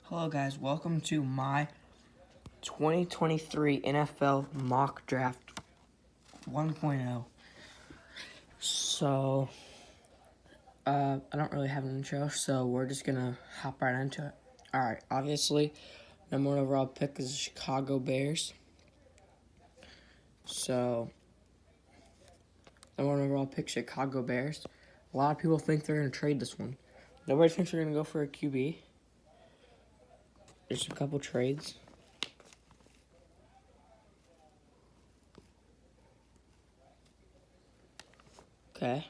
Hello guys, welcome to my 2023 NFL Mock Draft 1.0. So, I don't really have an intro, so we're just gonna hop right into it. Alright, obviously, number one overall pick is the Chicago Bears. So, number one overall pick, Chicago Bears. A lot of people think they're gonna trade this one. Nobody thinks they're gonna go for a QB. There's a couple trades. Okay.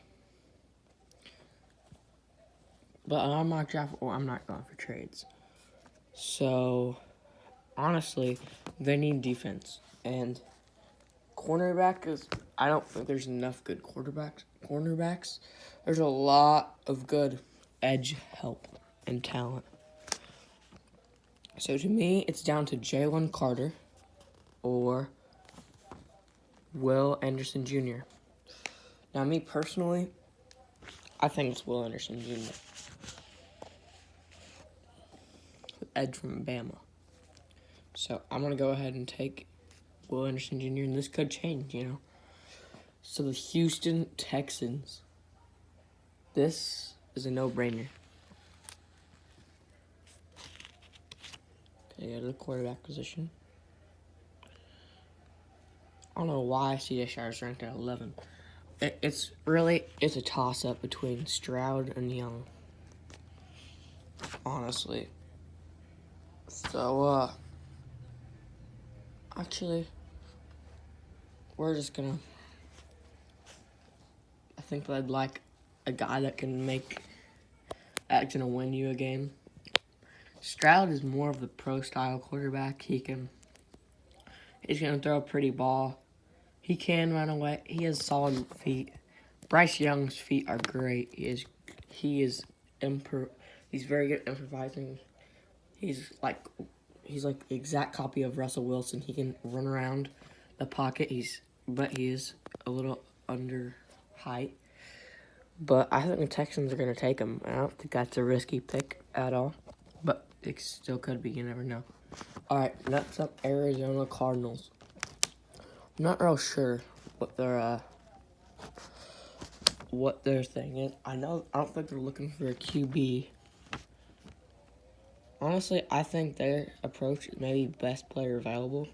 But on my draft, I'm not going for trades. So, honestly, they need defense. And cornerback is, I don't think there's enough good cornerbacks. There's a lot of good edge help and talent. So to me, it's down to Jalen Carter or Will Anderson Jr. Now, me personally, I think it's Will Anderson Jr. Edge from Bama. So I'm going to go ahead and take Will Anderson Jr., and this could change, So the Houston Texans. This is a no-brainer. Okay, go to the quarterback position. I don't know why C.J. Stroud is ranked at 11. It's a toss-up between Stroud and Young. Honestly. So, actually, we're just gonna... I think I'd like a guy that's gonna win you a game. Stroud is more of the pro-style quarterback. He's gonna throw a pretty ball. He can run away. He has solid feet. Bryce Young's feet are great. He's very good at improvising. He's like the exact copy of Russell Wilson. He can run around the pocket. But he is a little under height. But I think the Texans are gonna take him. I don't think that's a risky pick at all. But it still could be. You never know. All right, next up, Arizona Cardinals. I'm not real sure what their thing is. I don't think they're looking for a QB. Honestly, I think their approach is maybe best player available.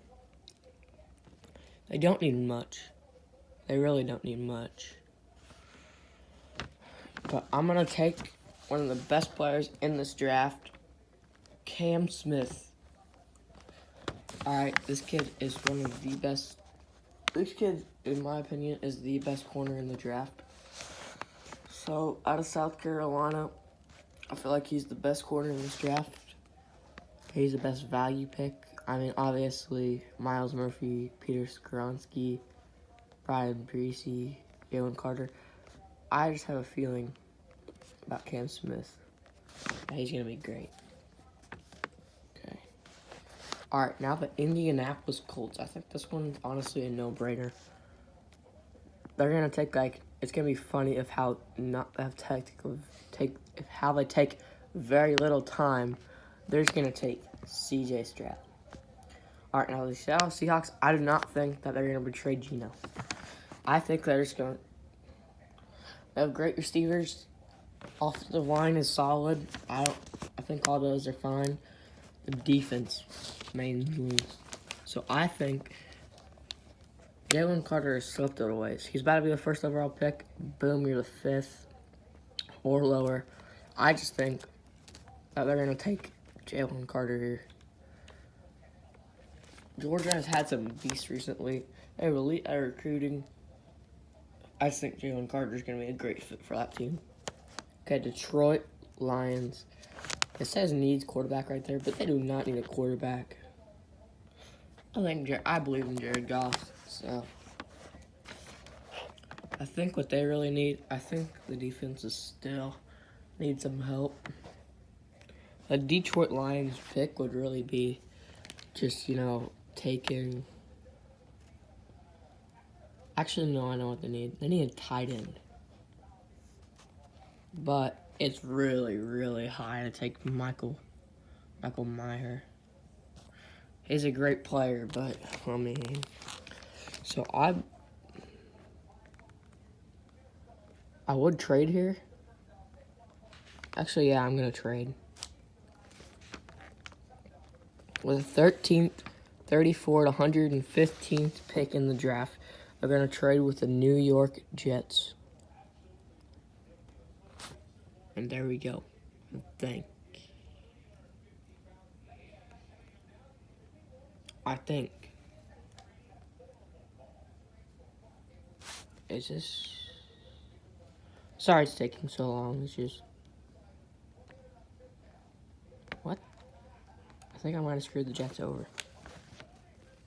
They don't need much. They really don't need much. But I'm going to take one of the best players in this draft, Cam Smith. Alright, this kid is one of the best. This kid, in my opinion, is the best corner in the draft. So, out of South Carolina, I feel like he's the best corner in this draft. He's the best value pick. I mean, obviously, Myles Murphy, Peter Skoronski, Brian Breesy, Jalen Carter. I just have a feeling about Cam Smith that he's going to be great. Okay. All right, now the Indianapolis Colts. I think this one's honestly a no-brainer. They're going to take, it's going to be funny how they take very little time. They're just going to take C.J. Stroud. All right, now the Seattle Seahawks, I do not think that they're going to betray Geno. I think they're just going to... They have great receivers. Offensive line is solid. I think all those are fine. The defense mainly. So I think Jalen Carter has slipped it away. He's about to be the first overall pick. Boom, you're the fifth or lower. I just think that they're going to take Jalen Carter here. Georgia has had some beasts recently. They're elite at recruiting. I just think Jalen Carter is going to be a great fit for that team. Okay, Detroit Lions. It says needs quarterback right there, but they do not need a quarterback. I believe in Jared Goff. So I think what they really need, I think the defense is still need some help. A Detroit Lions pick would really be just, taking... Actually, no, I know what they need. They need a tight end. But it's really, really high to take Michael Michael Mayer. He's a great player, but I mean, so I would trade here. Actually, yeah, I'm gonna trade with the 13th, 34th, 115th pick in the draft. They're gonna trade with the New York Jets, and there we go. I think. Is this? Sorry it's taking so long. It's just. What? I think I might have screwed the Jets over.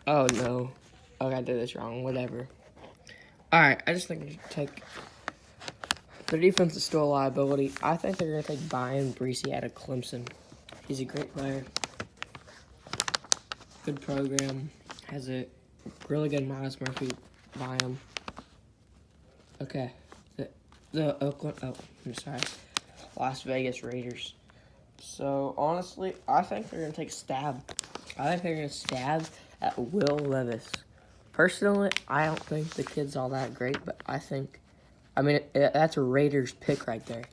Oh no. Okay, I did this wrong. Whatever. Alright, I just think we should take. Their defense is still a liability. I think they're going to take Brian Breesy out of Clemson. He's a great player. Good program. Has a really good Miles Murphy by him. Okay. The Oakland, I'm sorry. Las Vegas Raiders. So, honestly, I think they're going to take stab. I think they're going to stab at Will Levis. Personally, I don't think the kid's all that great, but I think, that's a Raiders pick right there.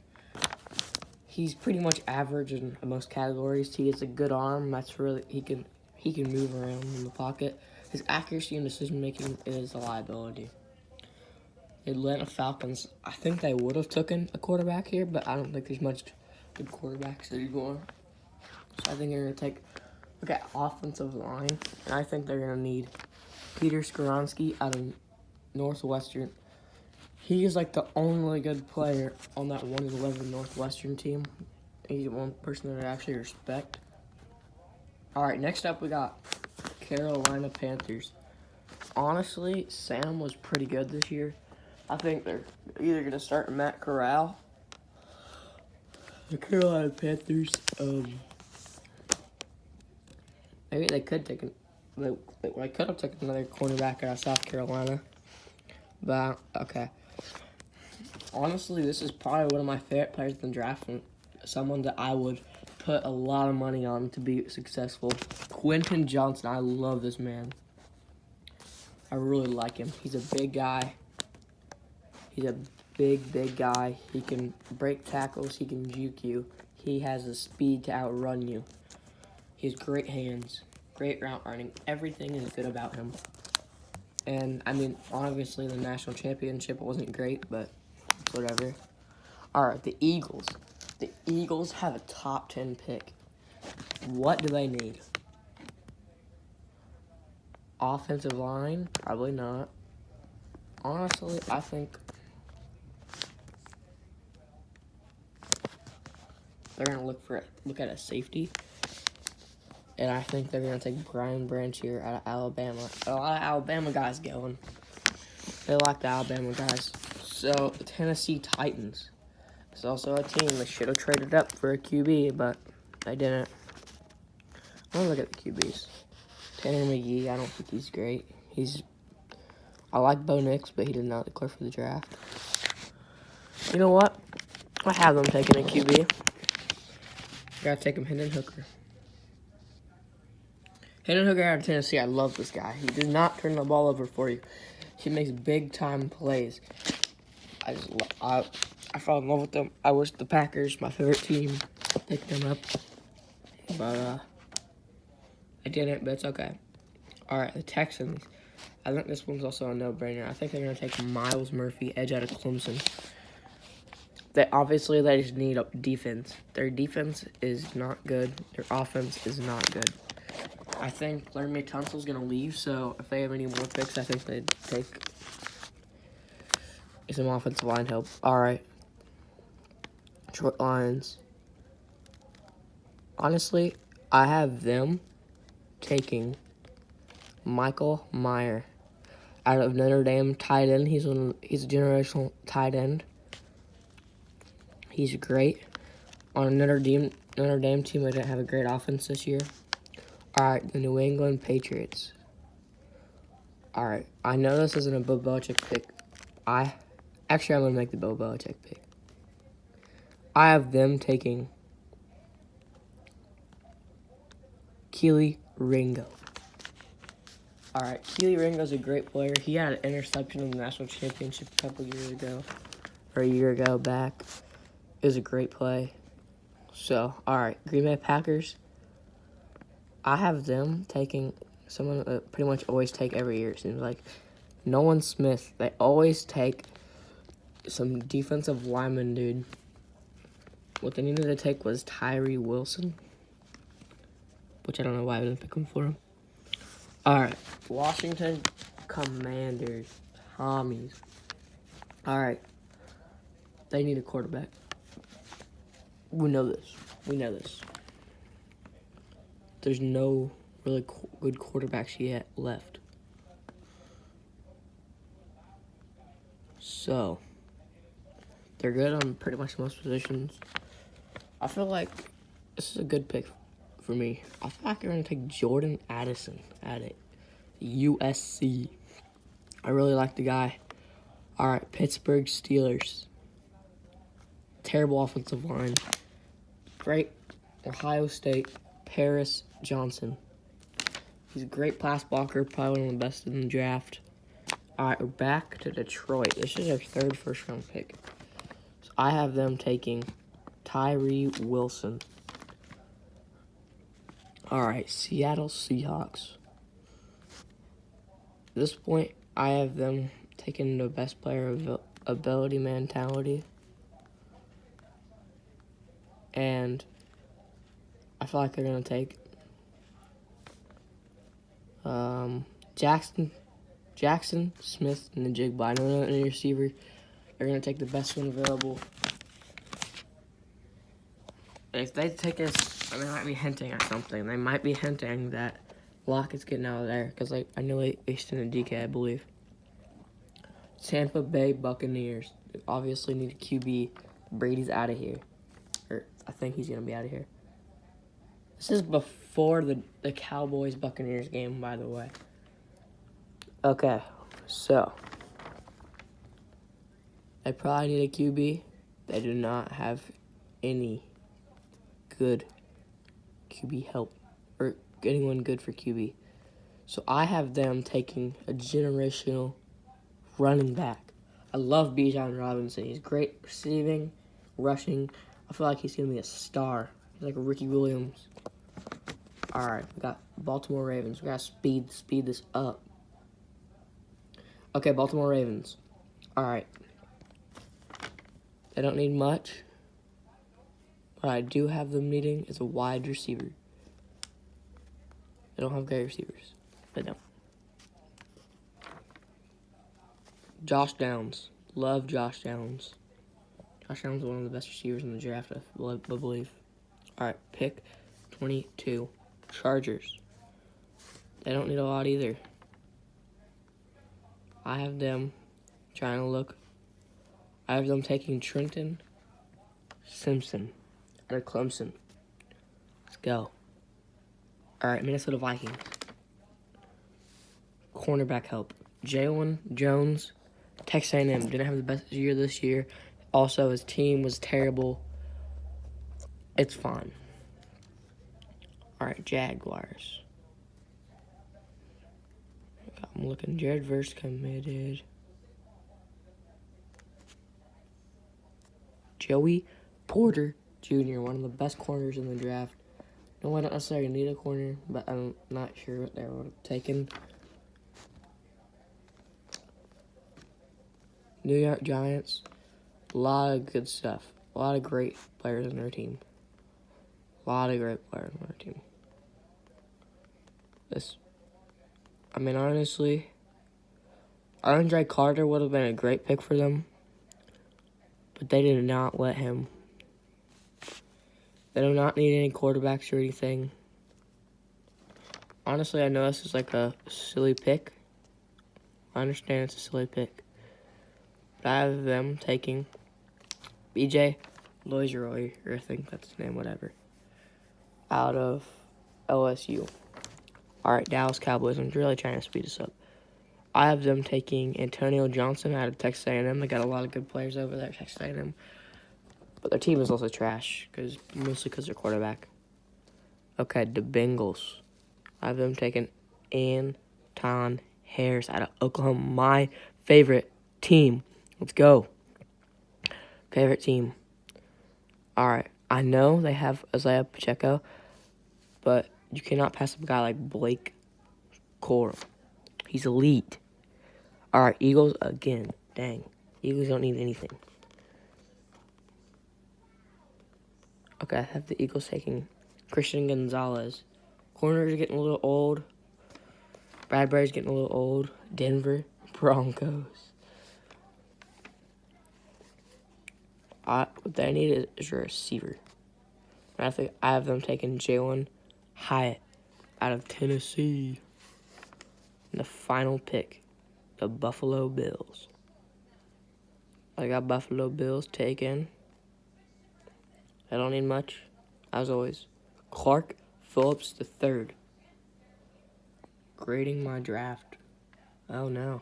He's pretty much average in most categories. He has a good arm. That's really, he can move around in the pocket. His accuracy and decision making is a liability. The Atlanta Falcons, I think they would have taken a quarterback here, but I don't think there's much good quarterbacks anymore. So I think they're going to look at offensive line, and I think they're going to need Peter Skoronski out of Northwestern. He is like the only good player on that 1-11 Northwestern team. He's one person that I actually respect. All right, next up we got Carolina Panthers. Honestly, Sam was pretty good this year. I think they're either going to start Matt Corral. The Carolina Panthers, maybe they could take I could have taken another cornerback out of South Carolina. But, okay. Honestly, this is probably one of my favorite players in the draft. And someone that I would put a lot of money on to be successful. Quentin Johnson. I love this man. I really like him. He's a big guy. He's a big guy. He can break tackles. He can juke you. He has the speed to outrun you. He has great hands, great route running. Everything is good about him. And, obviously the national championship wasn't great, but whatever. All right, the Eagles. The Eagles have a top 10 pick. What do they need? Offensive line? Probably not. Honestly, I think they're going to look at a safety. And I think they're going to take Brian Branch here out of Alabama. A lot of Alabama guys going. They like the Alabama guys. So, the Tennessee Titans. It's also a team that should have traded up for a QB, but they didn't. I'm going to look at the QBs. Tanner McGee, I don't think he's great. I like Bo Nix, but he did not declare for the draft. You know what? I have them taking a QB. Gotta take him, Hendon Hooker. Hendon Hooker out of Tennessee, I love this guy. He does not turn the ball over for you. He makes big-time plays. I fall in love with them. I wish the Packers, my favorite team, picked them up. But, I didn't, but it's okay. All right, the Texans. I think this one's also a no-brainer. I think they're going to take Miles Murphy, edge out of Clemson. They just need a defense. Their defense is not good. Their offense is not good. I think Laremy Tunsil's going to leave, so if they have any more picks, I think they'd take some offensive line help. All right. Detroit Lions. Honestly, I have them taking Michael Mayer out of Notre Dame, tight end. He's a generational tight end. He's great. On a Notre Dame team, they didn't have a great offense this year. All right, the New England Patriots. All right, I know this isn't a Bill Belichick pick. I'm going to make the Bill Belichick pick. I have them taking Keely Ringo. All right, Keely Ringo's a great player. He had an interception in the national championship a couple years ago, or a year ago back. It was a great play. So, all right, Green Bay Packers. I have them taking someone that pretty much always take every year, it seems like. Nolan Smith. They always take some defensive lineman dude. What they needed to take was Tyree Wilson, which I don't know why I didn't pick him for him. All right, Washington Commanders, Tommies. All right, they need a quarterback. We know this. There's no really good quarterbacks yet left. So, they're good on pretty much most positions. I feel like this is a good pick for me. I feel like they're going to take Jordan Addison at it. USC. I really like the guy. All right, Pittsburgh Steelers. Terrible offensive line. Great. Ohio State, Paris Johnson. He's a great pass blocker, probably one of the best in the draft. All right, we're back to Detroit. This is their third first-round pick. So I have them taking Tyree Wilson. All right, Seattle Seahawks. At this point, I have them taking the best player ability mentality. And I feel like they're going to take Jackson Smith and the Jigba. I know any receiver. They're going to take the best one available. If they take us, they might be hinting at something. They might be hinting that Lockett's getting out of there because I know they extended DK, I believe. Tampa Bay Buccaneers. They obviously need a QB. Brady's out of here. Or I think he's going to be out of here. This is before the Cowboys-Buccaneers game, by the way. Okay, so they probably need a QB. They do not have any good QB help or anyone good for QB. So I have them taking a generational running back. I love Bijan Robinson. He's great receiving, rushing. I feel like he's going to be a star. He's like a Ricky Williams. All right, we got Baltimore Ravens. We got to speed this up. Okay, Baltimore Ravens. All right. They don't need much. What I do have them needing is a wide receiver. They don't have great receivers. They don't. Josh Downs. Love Josh Downs. Josh Downs is one of the best receivers in the draft, I believe. All right, pick 22. Chargers. They don't need a lot either. I have them trying to look. I have them taking Trenton Simpson out of Clemson. Let's go. All right, Minnesota Vikings. Cornerback help. Jalen Jones, Texas A&M. Didn't have the best year this year. Also, his team was terrible. It's fine. All right, Jaguars. I'm looking. Jared Verse committed. Joey Porter Jr., one of the best corners in the draft. No, I don't necessarily need a corner, but I'm not sure what they would have taken. New York Giants. A lot of good stuff. A lot of great players on their team. Honestly, Andre Carter would have been a great pick for them, but they did not let him. They do not need any quarterbacks or anything. Honestly, I know this is like a silly pick. I understand it's a silly pick. But I have them taking BJ Loiseroy, or I think that's his name, whatever, out of LSU. All right, Dallas Cowboys. I'm really trying to speed this up. I have them taking Antonio Johnson out of Texas A&M. They got a lot of good players over there at Texas A&M. But their team is also trash, mostly because their quarterback. Okay, the Bengals. I have them taking Anton Harris out of Oklahoma. My favorite team. Let's go. Favorite team. All right. I know they have Isaiah Pacheco, but you cannot pass up a guy like Blake Corum. He's elite. All right, Eagles again. Dang. Eagles don't need anything. Okay, I have the Eagles taking Christian Gonzalez. Corners are getting a little old. Bradbury's getting a little old. Denver Broncos. What they need is a receiver. I have them taking Jalen Hyatt out of Tennessee. And the final pick, the Buffalo Bills. I got Buffalo Bills taken. I don't need much, as always. Clark Phillips III. Grading my draft. Oh no.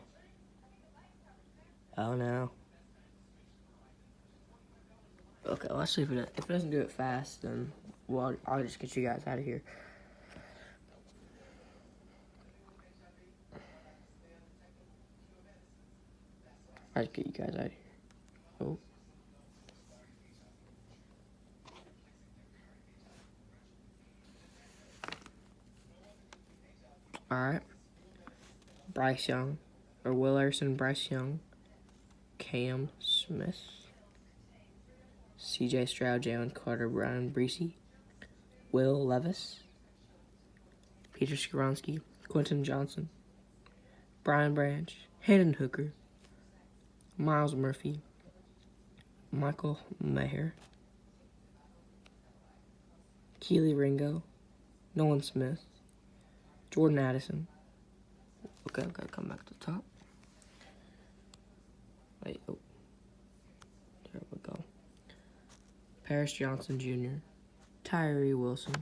Oh no. Okay, let's see if it doesn't do it fast, then I'll just get you guys out of here. I'll just get you guys out of here. Oh. Alright. Bryce Young. Or Will Anderson, Bryce Young. Cam Smith. CJ Stroud, Jalen Carter, Brian Breesy. Will Levis. Peter Skoronski. Quentin Johnson. Brian Branch. Hayden Hooker. Miles Murphy. Michael Mayer. Keely Ringo. Nolan Smith. Jordan Addison. Okay, I've got to come back to the top. Wait, oh. There we go. Paris Johnson Jr. Tyree Wilson.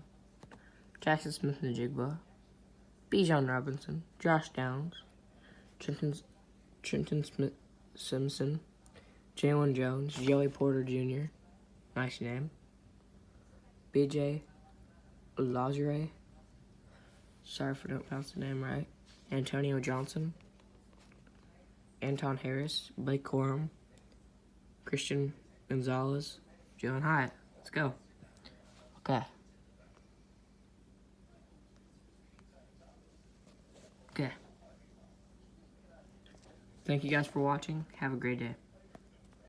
Jackson Smith-Njigba. Bijan Robinson. Josh Downs. Trenton Smith Simpson. Jalen Jones. Joey Porter Jr. Nice name. BJ Lazare. Sorry if I don't pronounce the name right. Antonio Johnson. Anton Harris. Blake Corum. Christian Gonzalez. Jalen Hyatt. Let's go. Okay. Okay. Thank you guys for watching. Have a great day.